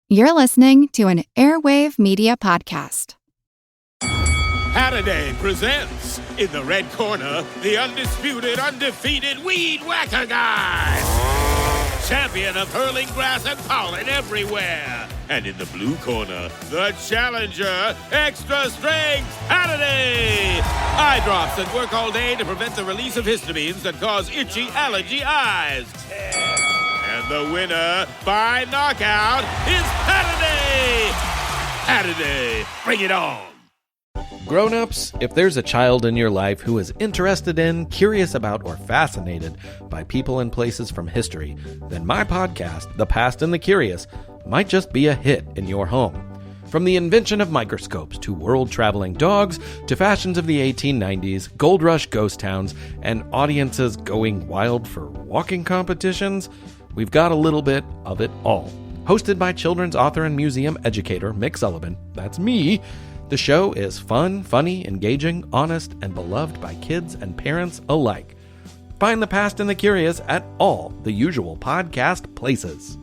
You're listening to an Airwave Media Podcast. Halliday presents, in the red corner, the undisputed, undefeated Weed Whacker Guy. Champion of hurling grass and pollen everywhere. And in the blue corner, the challenger, extra strength, Halliday. Eye drops that work all day to prevent the release of histamines that cause itchy allergy eyes. And the winner, by knockout, is Halliday. Halliday, bring it on. Grown-ups, if there's a child in your life who is interested in, curious about, or fascinated by people and places from history, then my podcast, The Past and the Curious, might just be a hit in your home. From the invention of microscopes to world-traveling dogs to fashions of the 1890s, gold rush ghost towns, and audiences going wild for walking competitions, we've got a little bit of it all. Hosted by children's author and museum educator Mick Sullivan, that's me. The show is fun, funny, engaging, honest, and beloved by kids and parents alike. Find The Past and the Curious at all the usual podcast places.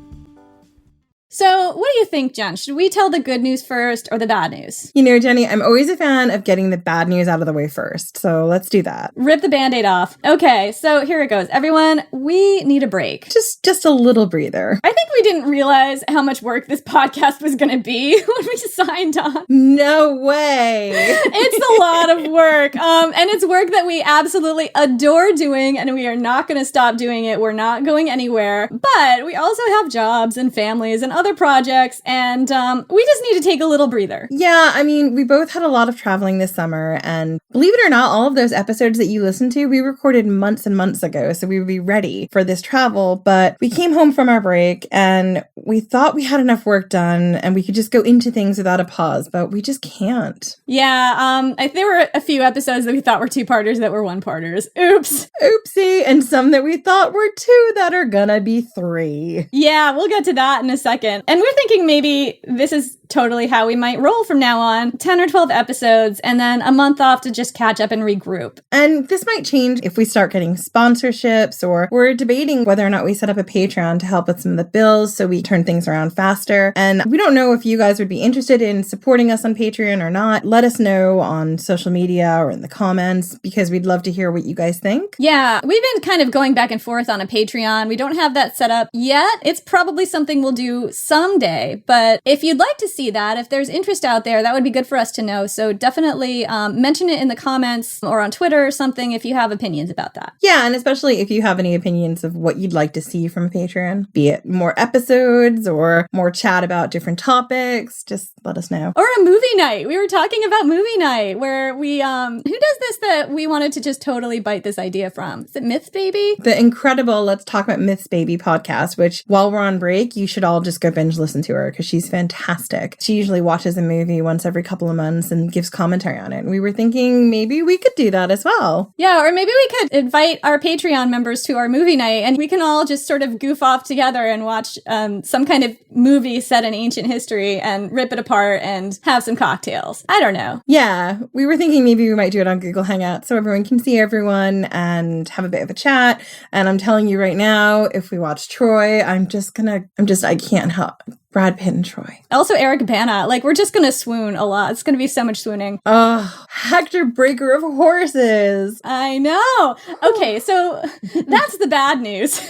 So, what do you think, Jen? Should we tell the good news first or the bad news? You know, Jenny, I'm always a fan of getting the bad news out of the way first, so let's do that. Rip the Band-Aid off. Okay, so here it goes. Everyone, we need a break. Just a little breather. I think we didn't realize how much work this podcast was going to be when we signed on. No way. It's a lot of work, and it's work that we absolutely adore doing, and we are not going to stop doing it. We're not going anywhere, but we also have jobs and families and other projects, and we just need to take a little breather. Yeah, I mean, we both had a lot of traveling this summer, and believe it or not, all of those episodes that you listened to, we recorded months and months ago, so we would be ready for this travel, but we came home from our break, and we thought we had enough work done, and we could just go into things without a pause, but we just can't. Yeah, there were a few episodes that we thought were two-parters that were one-parters. Oops. Oopsie, and some that we thought were two that are gonna be three. Yeah, we'll get to that in a second. And we're thinking maybe this is totally how we might roll from now on. 10 or 12 episodes, and then a month off to just catch up and regroup. And this might change if we start getting sponsorships, or we're debating whether or not we set up a Patreon to help with some of the bills so we turn things around faster. And we don't know if you guys would be interested in supporting us on Patreon or not. Let us know on social media or in the comments, because we'd love to hear what you guys think. Yeah, we've been kind of going back and forth on a Patreon. We don't have that set up yet. It's probably something we'll do someday, but if you'd like to see that, if there's interest out there, that would be good for us to know. So definitely mention it in the comments or on Twitter or something if you have opinions about that. Yeah, and especially if you have any opinions of what you'd like to see from Patreon, be it more episodes or more chat about different topics, just let us know. Or a movie night. We were talking about movie night where we, who does this that we wanted to just totally bite this idea from? Is it Myths Baby? The incredible Let's Talk About Myths Baby podcast, which while we're on break, you should all just go binge listen to her because she's fantastic. She usually watches a movie once every couple of months and gives commentary on it. And we were thinking maybe we could do that as well. Yeah, or maybe we could invite our Patreon members to our movie night and we can all just sort of goof off together and watch some kind of movie set in ancient history and rip it apart and have some cocktails. I don't know. Yeah, we were thinking maybe we might do it on Google Hangouts so everyone can see everyone and have a bit of a chat. And I'm telling you right now, if we watch Troy, I can't help. Brad Pitt and Troy. Also Eric Bana. Like, we're just going to swoon a lot. It's going to be so much swooning. Oh, Hector Breaker of Horses. I know. Okay, so that's the bad news.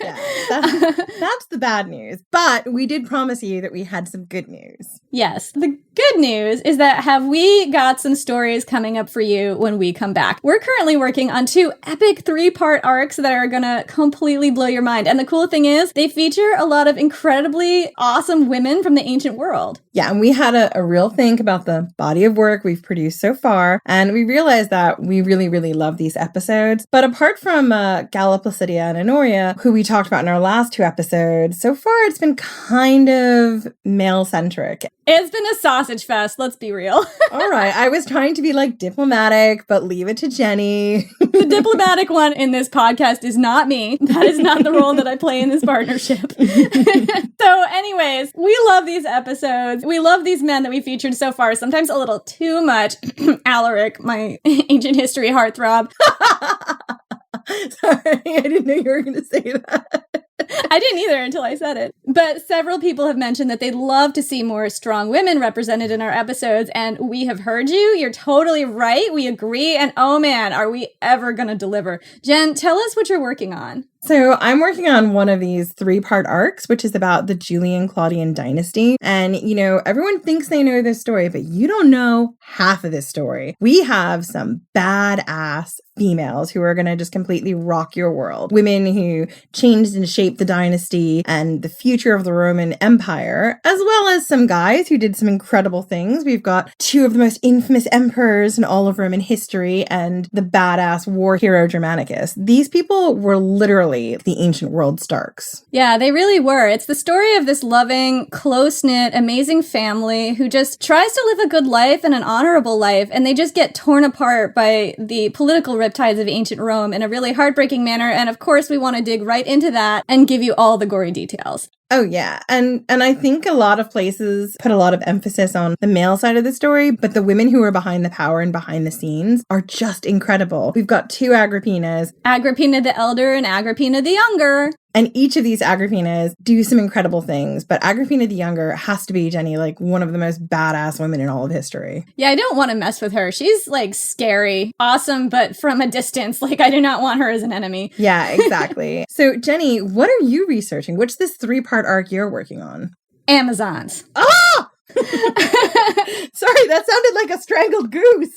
Yeah, that's the bad news. But we did promise you that we had some good news. Yes. The good news is that have we got some stories coming up for you when we come back. We're currently working on 2 epic 3-part arcs that are going to completely blow your mind. And the cool thing is they feature a lot of incredibly awesome women from the ancient world. Yeah, and we had a real think about the body of work we've produced so far, and we realized that we really, really love these episodes. But apart from Galla Placidia and Honoria, who we talked about in our last 2 episodes, so far it's been kind of male-centric. It's been a sausage fest, let's be real. All right, I was trying to be like diplomatic, but leave it to Jenny. The diplomatic one in this podcast is not me. That is not the role that I play in this partnership. So anyways, we love these episodes. We love these men that we featured so far. Sometimes a little too much. Alaric, my ancient history heartthrob. Sorry, I didn't know you were going to say that. I didn't either until I said it. But several people have mentioned that they'd love to see more strong women represented in our episodes, and we have heard you. You're totally right. We agree. And oh man, are we ever going to deliver? Jen, tell us what you're working on. So I'm working on one of these 3-part arcs, which is about the Julian-Claudian dynasty. And, everyone thinks they know this story, but you don't know half of this story. We have some badass females who are going to just completely rock your world. Women who changed and shaped the dynasty and the future of the Roman Empire, as well as some guys who did some incredible things. We've got 2 of the most infamous emperors in all of Roman history and the badass war hero Germanicus. These people were literally the ancient world Starks. Yeah, they really were. It's the story of this loving, close-knit, amazing family who just tries to live a good life and an honorable life, and they just get torn apart by the political riptides of ancient Rome in a really heartbreaking manner. And of course, we want to dig right into that and give you all the gory details. Oh, yeah. And I think a lot of places put a lot of emphasis on the male side of the story, but the women who are behind the power and behind the scenes are just incredible. We've got 2 Agrippinas. Agrippina the Elder and Agrippina the Younger. And each of these Agrippinas do some incredible things. But Agrippina the Younger has to be, Jenny, like one of the most badass women in all of history. Yeah, I don't want to mess with her. She's like scary, awesome, but from a distance. Like I do not want her as an enemy. Yeah, exactly. So Jenny, what are you researching? What's this 3-part arc you're working on? Amazons. Ah! Sorry, that sounded like a strangled goose.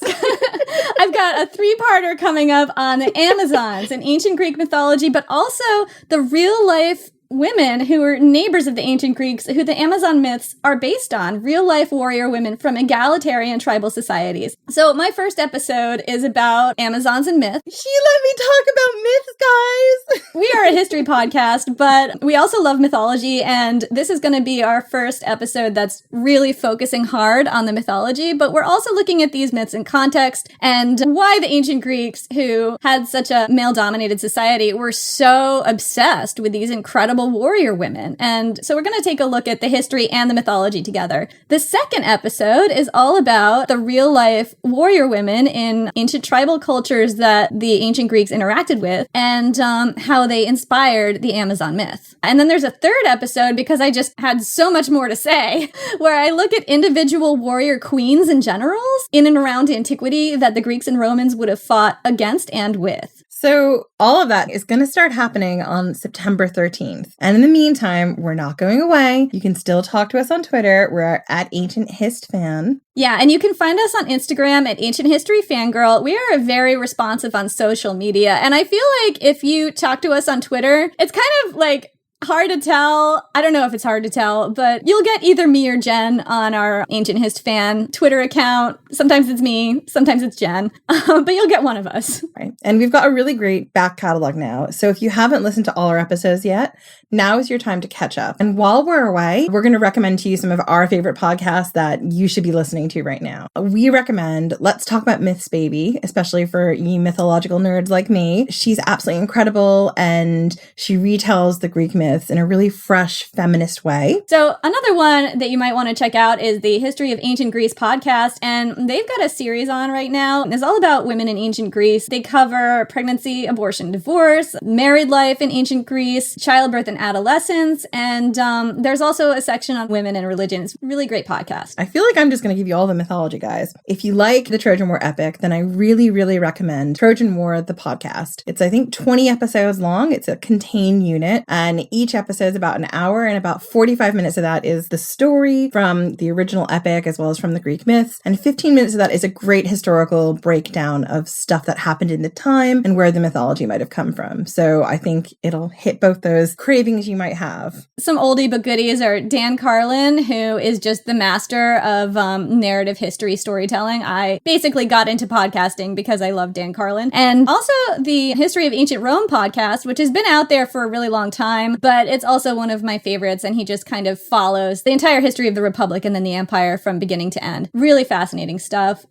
I've got a 3-parter coming up on the Amazons in ancient Greek mythology, but also the real life women who were neighbors of the ancient Greeks, who the Amazon myths are based on, real-life warrior women from egalitarian tribal societies. So my first episode is about Amazons and myth. She let me talk about myths, guys! We are a history podcast, but we also love mythology, and this is going to be our first episode that's really focusing hard on the mythology, but we're also looking at these myths in context and why the ancient Greeks, who had such a male-dominated society, were so obsessed with these incredible warrior women. And so we're going to take a look at the history and the mythology together. The second episode is all about the real life warrior women in ancient tribal cultures that the ancient Greeks interacted with and how they inspired the Amazon myth. And then there's a third episode, because I just had so much more to say, where I look at individual warrior queens and generals in and around antiquity that the Greeks and Romans would have fought against and with. So all of that is going to start happening on September 13th. And in the meantime, we're not going away. You can still talk to us on Twitter. We're at Ancient Hist Fan. Yeah, and you can find us on Instagram at Ancient History Fangirl. We are very responsive on social media. And I feel like if you talk to us on Twitter, it's kind of like hard to tell. I don't know if it's hard to tell, but you'll get either me or Jen on our Ancient Hist Fan Twitter account. Sometimes it's me, sometimes it's Jen, but you'll get one of us. Right. And we've got a really great back catalog now. So if you haven't listened to all our episodes yet, now is your time to catch up. And while we're away, we're going to recommend to you some of our favorite podcasts that you should be listening to right now. We recommend Let's Talk About Myths, Baby, especially for you mythological nerds like me. She's absolutely incredible, and she retells the Greek myths in a really fresh, feminist way. So another one that you might want to check out is the History of Ancient Greece podcast, and they've got a series on right now. It's all about women in ancient Greece. They cover pregnancy, abortion, divorce, married life in ancient Greece, childbirth and adolescence, and there's also a section on women and religion. It's a really great podcast. I feel like I'm just going to give you all the mythology, guys. If you like the Trojan War epic, then I really, really recommend Trojan War, the podcast. It's, I think, 20 episodes long. It's a contained unit, and each episode is about an hour, and about 45 minutes of that is the story from the original epic as well as from the Greek myths, and 15 minutes of that is a great historical breakdown of stuff that happened in the time and where the mythology might have come from. So I think it'll hit both those cravings you might have. Some oldie but goodies are Dan Carlin, who is just the master of narrative history storytelling. I basically got into podcasting because I love Dan Carlin. And also the History of Ancient Rome podcast, which has been out there for a really long time, but it's also one of my favorites, and he just kind of follows the entire history of the Republic and then the Empire from beginning to end. Really fascinating stuff.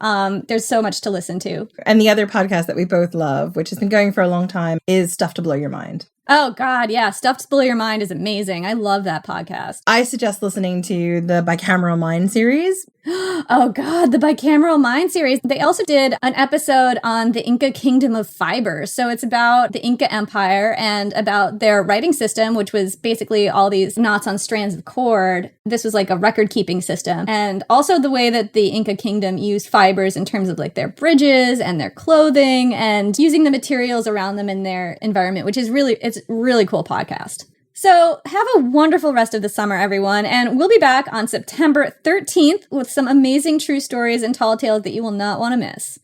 There's so much to listen to. And the other podcast that we both love, which has been going for a long time, is Stuff to Blow Your Mind. Oh, God, yeah. Stuff to Blow Your Mind is amazing. I love that podcast. I suggest listening to the Bicameral Mind series. Oh, God, the Bicameral Mind series. They also did an episode on the Inca Kingdom of Fibers. So it's about the Inca Empire and about their writing system, which was basically all these knots on strands of cord. This was like a record-keeping system. And also the way that the Inca Kingdom used fibers in terms of like their bridges and their clothing and using the materials around them in their environment, which is it's a really cool podcast. So have a wonderful rest of the summer, everyone, and we'll be back on September 13th with some amazing true stories and tall tales that you will not want to miss.